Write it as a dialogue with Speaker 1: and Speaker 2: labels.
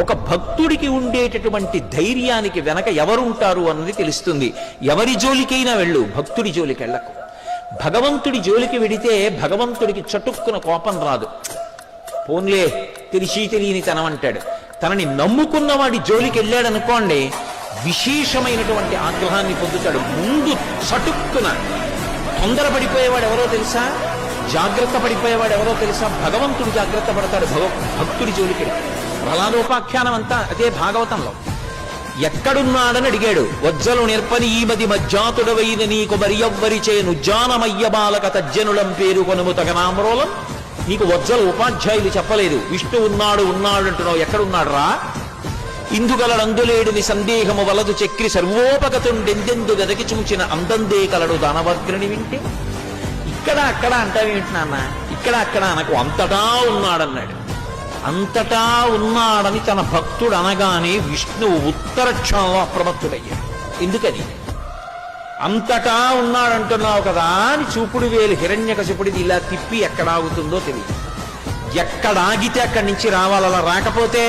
Speaker 1: ఒక భక్తుడికి ఉండేటటువంటి ధైర్యానికి వెనక ఎవరుంటారు అన్నది తెలుస్తుంది. ఎవరి జోలికైనా వెళ్ళు, భక్తుడి జోలికి వెళ్ళకు. భగవంతుడి జోలికి వెడితే భగవంతుడికి చటుక్కున కోపం రాదు. పోన్లే తెలియని తనం అంటాడు. తనని నమ్ముకున్న వాడి జోలికి వెళ్ళాడనుకోండి, విశేషమైనటువంటి ఆగ్రహాన్ని పొందుతాడు. ముందు చటుక్కున తొందరపడిపోయేవాడు ఎవరో తెలుసా, జాగ్రత్త పడిపోయేవాడు ఎవరో తెలుసా, భగవంతుడు జాగ్రత్త పడతాడు భక్తుడి జోలికి. ప్రహ్లాదోపాఖ్యానం అంతా అదే భాగవతంలో. ఎక్కడున్నాడని అడిగాడు. వజ్జలు నిర్పని ఈ మది మజ్జాతుడవైన నీకు మరియవ్వరిచే నుజ్జానమయ్య బాలక తజ్జనులం పేరు కొనుము తగనామ్రోలం. నీకు వజ్జల ఉపాధ్యాయులు చెప్పలేదు, విష్ణు ఉన్నాడు అంటున్నావు. ఎక్కడున్నాడు రా? ఇందుగలడందులేడిని సందేహము వలదు చక్రి సర్వోపగతుండెందెందు వెదకి చూచిన అందందే కలడు దానవగ్రని వింటే. ఇక్కడ అక్కడ అంటావేంటి నాన్న, ఇక్కడ అక్కడ అనకు, అంతటా ఉన్నాడన్నాడు. అంతటా ఉన్నాడని తన భక్తుడు అనగానే విష్ణువు ఉత్తర క్షణంలో అప్రమత్తుడయ్యాడు. ఎందుకని? అంతటా ఉన్నాడంటున్నావు కదా అని చూపుడు వేలు హిరణ్యకశిపుడిది ఇలా తిప్పి ఎక్కడాగుతుందో తెలియదు. ఎక్కడాగితే అక్కడి నుంచి రావాలి. అలా రాకపోతే